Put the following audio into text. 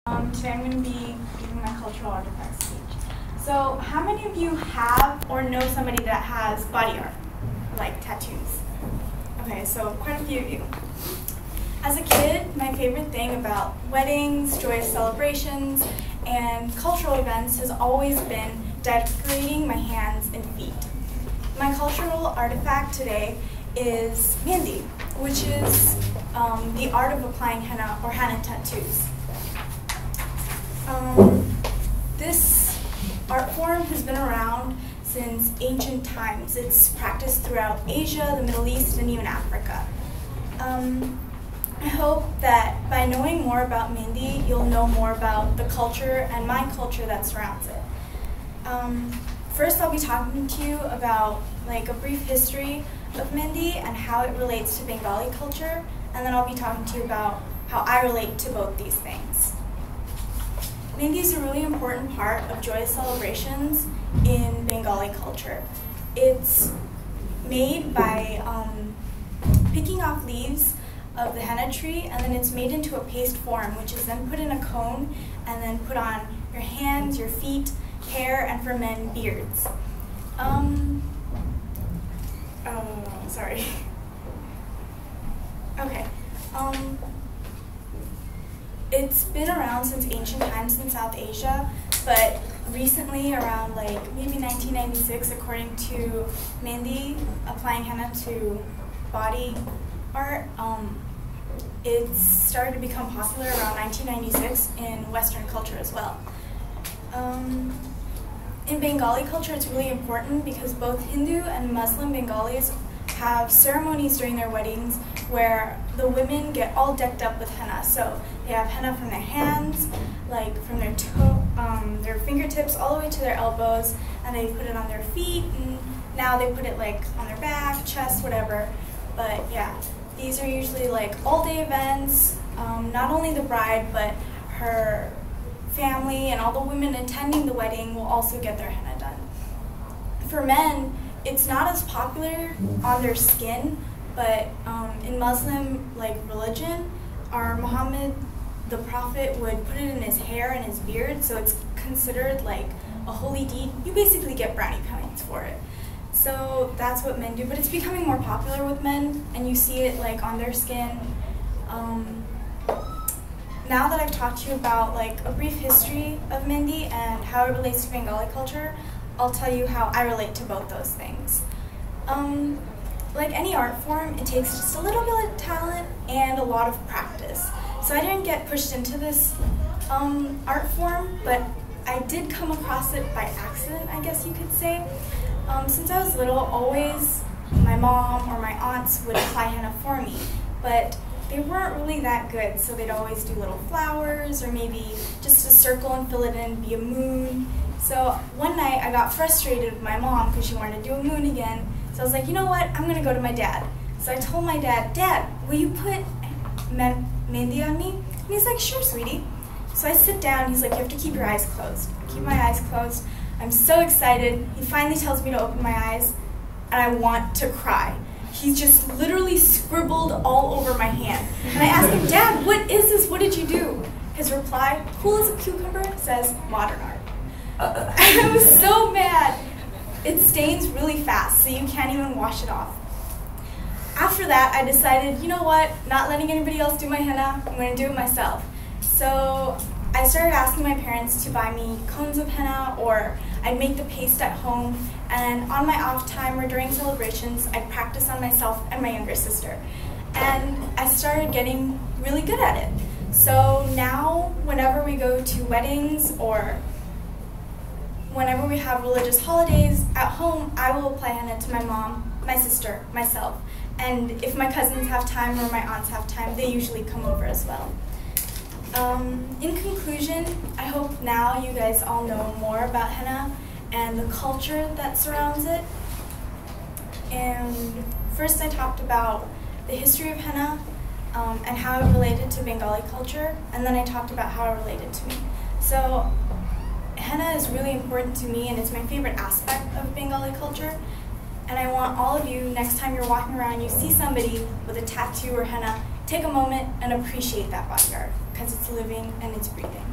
Today I'm going to be giving my cultural artifacts speech. So how many of you have or know somebody that has body art, like tattoos? Okay, so quite a few of you. As a kid, my favorite thing about weddings, joyous celebrations, and cultural events has always been decorating my hands and feet. My cultural artifact today is mehndi, which is the art of applying henna or henna tattoos. This art form has been around since ancient times. It's practiced throughout Asia, the Middle East, and even Africa. I hope that by knowing more about mehndi, you'll know more about the culture and my culture that surrounds it. First, I'll be talking to you about a brief history of mehndi and how it relates to Bengali culture, and then I'll be talking to you about how I relate to both these things. Mehndi is a really important part of joyous celebrations in Bengali culture. It's made by picking off leaves of the henna tree, and then it's made into a paste form, which is then put in a cone and then put on your hands, your feet, hair, and for men, beards. Sorry. Okay. It's been around since ancient times in South Asia, but recently, around maybe 1996, according to mehndi, applying henna to body art, it started to become popular around 1996 in Western culture as well. In Bengali culture, it's really important because both Hindu and Muslim Bengalis have ceremonies during their weddings where the women get all decked up with henna. So they have henna from their hands, from their fingertips all the way to their elbows, and they put it on their feet, and now they put it on their back, chest, whatever. But yeah, these are usually all-day events. Not only the bride, but her family and all the women attending the wedding will also get their henna done. For men, it's not as popular on their skin, but in Muslim religion, our Muhammad, the Prophet, would put it in his hair and his beard, so it's considered a holy deed. You basically get brownie points for it. So that's what men do, but it's becoming more popular with men, and you see it on their skin. Now that I've talked to you about a brief history of mehndi and how it relates to Bengali culture, I'll tell you how I relate to both those things. Like any art form, it takes just a little bit of talent and a lot of practice. So I didn't get pushed into this art form, but I did come across it by accident, I guess you could say. Since I was little, always my mom or my aunts would apply henna for me, but they weren't really that good, so they'd always do little flowers or maybe just a circle and fill it in, be a moon. So one night I got frustrated with my mom because she wanted to do a moon again. So I was like, you know what, I'm gonna go to my dad. So I told my dad, Dad, will you put mehndi on me? And he's like, sure, sweetie. So I sit down, he's like, you have to keep your eyes closed. I keep my eyes closed. I'm so excited. He finally tells me to open my eyes, and I want to cry. He just literally scribbled all over my hand. And I asked him, Dad, what is this? What did you do? His reply, cool as a cucumber, says modern art. I was so mad. It stains really fast, so you can't even wash it off. After that, I decided, you know what, not letting anybody else do my henna, I'm going to do it myself. So I started asking my parents to buy me cones of henna, or I'd make the paste at home, and on my off time or during celebrations, I'd practice on myself and my younger sister. And I started getting really good at it. So now, whenever we go to weddings or whenever we have religious holidays at home, I will apply henna to my mom, my sister, myself. And if my cousins have time or my aunts have time, they usually come over as well. In conclusion, I hope now you guys all know more about henna and the culture that surrounds it. And first I talked about the history of henna and how it related to Bengali culture, and then I talked about how it related to me. So henna is really important to me, and it's my favorite aspect of Bengali culture. And I want all of you, next time you're walking around, you see somebody with a tattoo or henna, take a moment and appreciate that body art. because it's living and it's breathing.